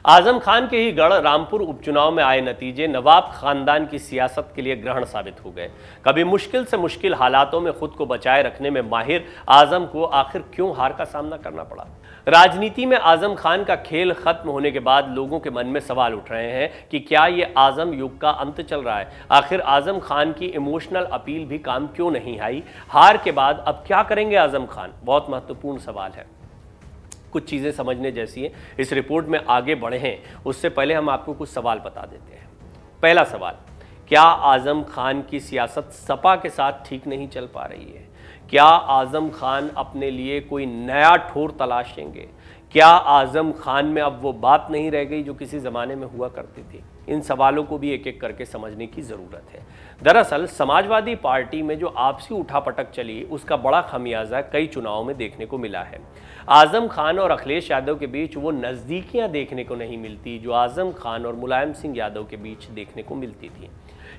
आजम खान के ही गढ़ रामपुर उपचुनाव में आए नतीजे नवाब खानदान की सियासत के लिए ग्रहण साबित हो गए। कभी मुश्किल से मुश्किल हालातों में खुद को बचाए रखने में माहिर आजम को आखिर क्यों हार का सामना करना पड़ा। राजनीति में आजम खान का खेल खत्म होने के बाद लोगों के मन में सवाल उठ रहे हैं कि क्या ये आजम युग का अंत चल रहा है। आखिर आजम खान की इमोशनल अपील भी काम क्यों नहीं आई। हार के बाद अब क्या करेंगे आजम खान, बहुत महत्वपूर्ण सवाल है। कुछ चीज़ें समझने जैसी हैं। इस रिपोर्ट में आगे बढ़े हैं उससे पहले हम आपको कुछ सवाल बता देते हैं। पहला सवाल, क्या आजम खान की सियासत सपा के साथ ठीक नहीं चल पा रही है? क्या आजम खान अपने लिए कोई नया ठोर तलाशेंगे? क्या आजम खान में अब वो बात नहीं रह गई जो किसी ज़माने में हुआ करती थी? इन सवालों को भी एक एक करके समझने की ज़रूरत है। दरअसल समाजवादी पार्टी में जो आपसी उठापटक चली उसका बड़ा खमियाजा कई चुनावों में देखने को मिला है। आजम खान और अखिलेश यादव के बीच वो नज़दीकियां देखने को नहीं मिलती जो आजम खान और मुलायम सिंह यादव के बीच देखने को मिलती थी।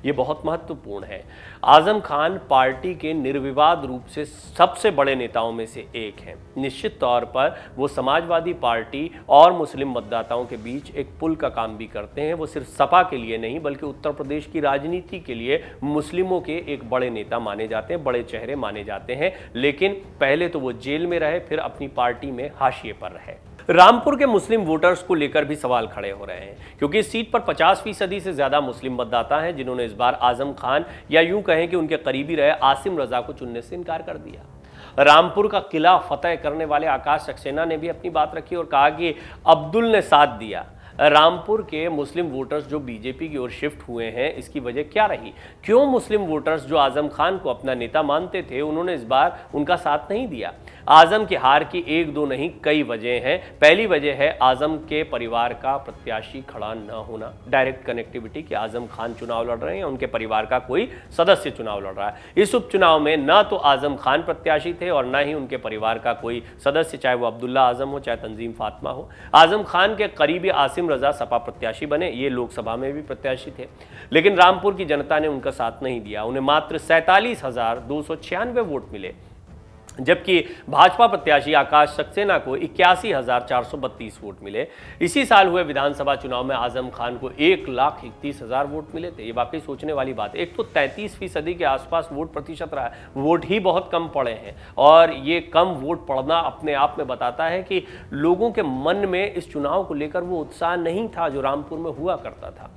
ये बहुत महत्वपूर्ण है। आजम खान पार्टी के निर्विवाद रूप से सबसे बड़े नेताओं में से एक हैं। निश्चित तौर पर वो समाजवादी पार्टी और मुस्लिम मतदाताओं के बीच एक पुल का काम भी करते हैं। वो सिर्फ सपा के लिए नहीं बल्कि उत्तर प्रदेश की राजनीति के लिए मुस्लिमों के एक बड़े नेता माने जाते हैं, बड़े चेहरे माने जाते हैं। लेकिन पहले तो वो जेल में रहे, फिर अपनी पार्टी में हाशिए पर रहे। रामपुर के मुस्लिम वोटर्स को लेकर भी सवाल खड़े हो रहे हैं क्योंकि इस सीट पर 50% से ज्यादा मुस्लिम मतदाता हैं जिन्होंने इस बार आजम खान या यूं कहें कि उनके करीबी रहे आसिम रजा को चुनने से इनकार कर दिया। रामपुर का किला फतेह करने वाले आकाश सक्सेना ने भी अपनी बात रखी और कहा कि अब्दुल ने साथ दिया। रामपुर के मुस्लिम वोटर्स जो बीजेपी की ओर शिफ्ट हुए हैं इसकी वजह क्या रही? क्यों मुस्लिम वोटर्स जो आजम खान को अपना नेता मानते थे उन्होंने इस बार उनका साथ नहीं दिया? आजम की हार की एक दो नहीं कई वजह हैं। पहली वजह है आजम के परिवार का प्रत्याशी खड़ा न होना, डायरेक्ट कनेक्टिविटी कि आजम खान चुनाव लड़ रहे हैं, उनके परिवार का कोई सदस्य चुनाव लड़ रहा है। इस उपचुनाव में न तो आजम खान प्रत्याशी थे और न ही उनके परिवार का कोई सदस्य, चाहे वो अब्दुल्ला आजम हो चाहे तंजीम फातिमा हो। आजम खान के करीबी आसिम रजा सपा प्रत्याशी बने, ये लोकसभा में भी प्रत्याशी थे, लेकिन रामपुर की जनता ने उनका साथ नहीं दिया। उन्हें मात्र 47,296 वोट मिले, जबकि भाजपा प्रत्याशी आकाश सक्सेना को 81,432 वोट मिले। इसी साल हुए विधानसभा चुनाव में आजम खान को 1,31,000 वोट मिले थे। ये वाकई सोचने वाली बात है। एक तो 33% के आसपास वोट प्रतिशत रहा है, वोट ही बहुत कम पड़े हैं और ये कम वोट पड़ना अपने आप में बताता है कि लोगों के मन में इस चुनाव को लेकर वो उत्साह नहीं था जो रामपुर में हुआ करता था।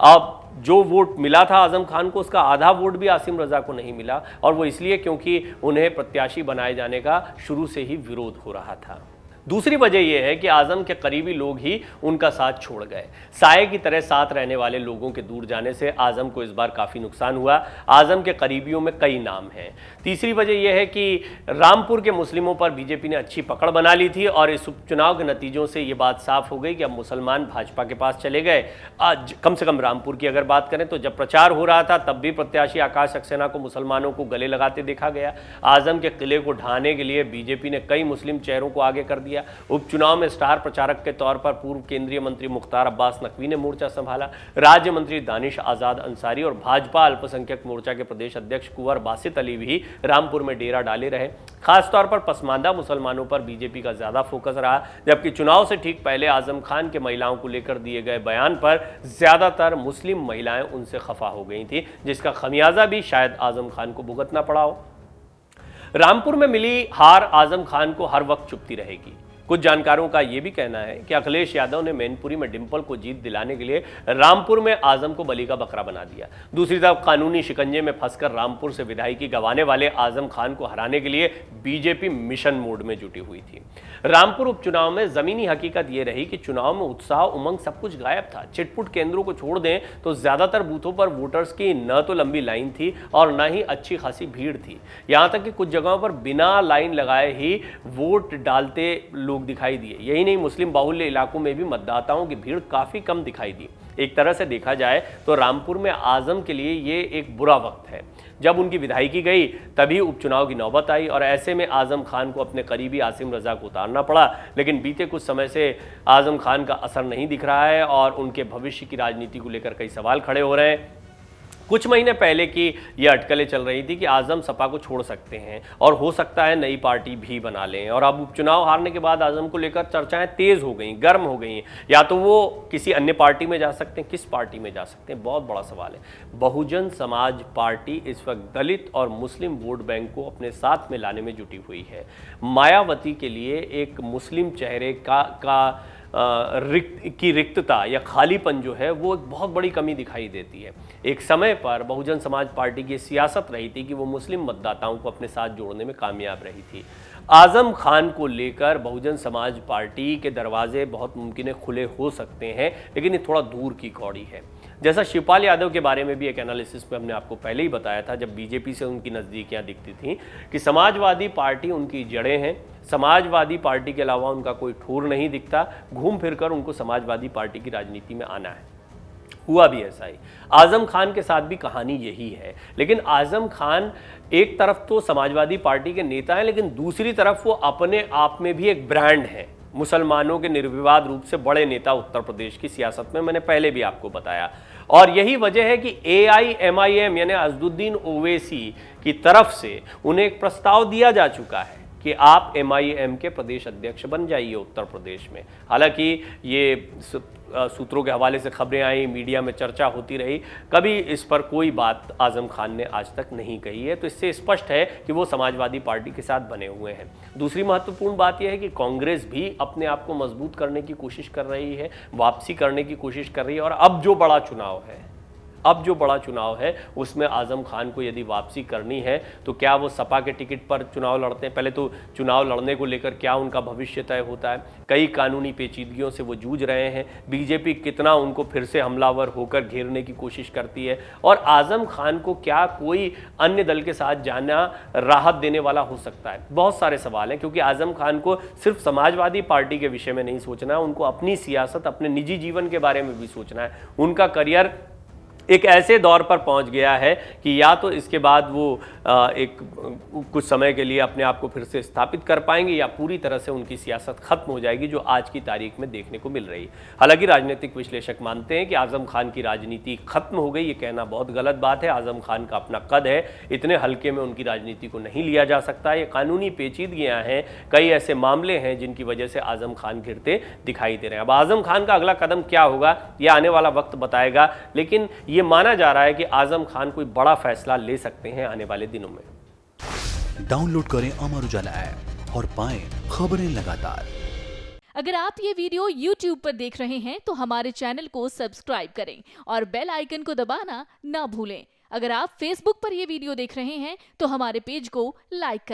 अब जो वोट मिला था आजम खान को उसका आधा वोट भी आसिम रजा को नहीं मिला और वो इसलिए क्योंकि उन्हें प्रत्याशी बनाए जाने का शुरू से ही विरोध हो रहा था। दूसरी वजह यह है कि आजम के करीबी लोग ही उनका साथ छोड़ गए। साये की तरह साथ रहने वाले लोगों के दूर जाने से आजम को इस बार काफ़ी नुकसान हुआ। आजम के करीबियों में कई नाम हैं। तीसरी वजह यह है कि रामपुर के मुस्लिमों पर बीजेपी ने अच्छी पकड़ बना ली थी और इस उपचुनाव के नतीजों से ये बात साफ हो गई कि अब मुसलमान भाजपा के पास चले गए। आज कम से कम रामपुर की अगर बात करें तो जब प्रचार हो रहा था तब भी प्रत्याशी आकाश सक्सेना को मुसलमानों को गले लगाते देखा गया। आजम के किले को ढहाने के लिए बीजेपी ने कई मुस्लिम चेहरों को आगे कर दिया। उपचुनाव में स्टार प्रचारक के तौर पर पूर्व केंद्रीय मंत्री मुख्तार अब्बास नकवी ने मोर्चा संभाला। राज्य मंत्री दानिश आजाद अंसारी और भाजपा अल्पसंख्यक मोर्चा के प्रदेश अध्यक्ष कुंवर बासित अली भी रामपुर में डेरा डाले रहे। खासतौर पर पसमानदा मुसलमानों पर बीजेपी का ज्यादा फोकस रहा, जबकि चुनाव से ठीक पहले आजम खान के महिलाओं को लेकर दिए गए बयान पर ज्यादातर मुस्लिम महिलाएं उनसे खफा हो गई थी, जिसका खमियाजा भी शायद आजम खान को भुगतना पड़ा हो। रामपुर में मिली हार आजम खान को हर वक्त चुभती रहेगी। कुछ जानकारों का यह भी कहना है कि अखिलेश यादव ने मैनपुरी में डिंपल को जीत दिलाने के लिए रामपुर में आजम को बलि का बकरा बना दिया। दूसरी तरफ कानूनी शिकंजे में फंसकर रामपुर से विधायकी गंवाने वाले आजम खान को हराने के लिए बीजेपी मिशन मोड में जुटी हुई थी। रामपुर उपचुनाव में जमीनी हकीकत यह रही कि चुनाव में उत्साह उमंग सब कुछ गायब था। चिटपुट केंद्रों को छोड़ दें तो ज्यादातर बूथों पर वोटर्स की न तो लंबी लाइन थी और न ही अच्छी खासी भीड़ थी। यहां तक कि कुछ जगहों पर बिना लाइन लगाए ही वोट डालते लोग दिखाई दिए। यही नहीं, मुस्लिम बाहुल्य इलाकों में भी मतदाताओं की भीड़ काफी कम दिखाई दी। एक तरह से देखा जाए तो रामपुर में आजम के लिए ये एक बुरा वक्त है। जब उनकी विधायकी गई तभी उपचुनाव की नौबत आई और ऐसे में आजम खान को अपने करीबी आसिम रजा को उतारना पड़ा। लेकिन बीते कुछ समय से आजम खान का असर नहीं दिख रहा है और उनके भविष्य की राजनीति को लेकर कई सवाल खड़े हो रहे हैं। कुछ महीने पहले की ये अटकलें चल रही थी कि आजम सपा को छोड़ सकते हैं और हो सकता है नई पार्टी भी बना लें, और अब उपचुनाव हारने के बाद आजम को लेकर चर्चाएं तेज हो गई, गर्म हो गई। या तो वो किसी अन्य पार्टी में जा सकते हैं, किस पार्टी में जा सकते हैं, बहुत बड़ा सवाल है। बहुजन समाज पार्टी इस वक्त दलित और मुस्लिम वोट बैंक को अपने साथ में लाने में जुटी हुई है। मायावती के लिए एक मुस्लिम चेहरे का रिक्तता या खालीपन जो है वो एक बहुत बड़ी कमी दिखाई देती है। एक समय पर बहुजन समाज पार्टी की सियासत रही थी कि वो मुस्लिम मतदाताओं को अपने साथ जोड़ने में कामयाब रही थी। आजम खान को लेकर बहुजन समाज पार्टी के दरवाजे बहुत मुमकिन है खुले हो सकते हैं, लेकिन ये थोड़ा दूर की कौड़ी है। जैसा शिवपाल यादव के बारे में भी एक एनालिसिस में हमने आपको पहले ही बताया था, जब बीजेपी से उनकी नज़दीकियां दिखती थीं, कि समाजवादी पार्टी उनकी जड़ें हैं, समाजवादी पार्टी के अलावा उनका कोई ठूर नहीं दिखता, घूम फिर कर उनको समाजवादी पार्टी की राजनीति में आना है। हुआ भी ऐसा ही। आजम खान के साथ भी कहानी यही है। लेकिन आजम खान एक तरफ तो समाजवादी पार्टी के नेता हैं, लेकिन दूसरी तरफ वो अपने आप में भी एक ब्रांड है, मुसलमानों के निर्विवाद रूप से बड़े नेता उत्तर प्रदेश की सियासत में, मैंने पहले भी आपको बताया। और यही वजह है कि AIMIM यानी असदुद्दीन ओवैसी की तरफ से उन्हें एक प्रस्ताव दिया जा चुका है कि आप MIM के प्रदेश अध्यक्ष बन जाइए उत्तर प्रदेश में। हालांकि ये सूत्रों के हवाले से खबरें आई, मीडिया में चर्चा होती रही, कभी इस पर कोई बात आजम खान ने आज तक नहीं कही है। तो इससे स्पष्ट है कि वो समाजवादी पार्टी के साथ बने हुए हैं। दूसरी महत्वपूर्ण बात यह है कि कांग्रेस भी अपने आप को मजबूत करने की कोशिश कर रही है, वापसी करने की कोशिश कर रही है। और अब जो बड़ा चुनाव है उसमें आजम खान को यदि वापसी करनी है तो क्या वो सपा के टिकट पर चुनाव लड़ते हैं? पहले तो चुनाव लड़ने को लेकर क्या उनका भविष्य तय होता है? कई कानूनी पेचीदगियों से वो जूझ रहे हैं। बीजेपी कितना उनको फिर से हमलावर होकर घेरने की कोशिश करती है? और आजम खान को क्या कोई अन्य दल के साथ जाना राहत देने वाला हो सकता है? बहुत सारे सवाल हैं, क्योंकि आजम खान को सिर्फ समाजवादी पार्टी के विषय में नहीं सोचना है, उनको अपनी सियासत, अपने निजी जीवन के बारे में भी सोचना है। उनका करियर एक ऐसे दौर पर पहुंच गया है कि या तो इसके बाद वो कुछ समय के लिए अपने आप को फिर से स्थापित कर पाएंगे, या पूरी तरह से उनकी सियासत खत्म हो जाएगी, जो आज की तारीख में देखने को मिल रही है। हालांकि राजनीतिक विश्लेषक मानते हैं कि आजम खान की राजनीति खत्म हो गई। ये कहना बहुत गलत बात है। आजम खान का अपना कद है, इतने हल्के में उनकी राजनीति को नहीं लिया जा सकता। ये कानूनी पेचीदगियां हैं, कई ऐसे मामले हैं जिनकी वजह से आजम खान घिरते दिखाई दे रहे हैं। अब आजम खान का अगला कदम क्या होगा यह आने वाला वक्त बताएगा, लेकिन ये माना जा रहा है कि आजम खान कोई बड़ा फैसला ले सकते हैं आने वाले दिनों में। डाउनलोड करें अमर उजाला ऐप और पाएं खबरें लगातार। अगर आप ये वीडियो YouTube पर देख रहे हैं तो हमारे चैनल को सब्सक्राइब करें और बेल आइकन को दबाना ना भूलें। अगर आप Facebook पर ये वीडियो देख रहे हैं तो हमारे पेज को लाइक करें।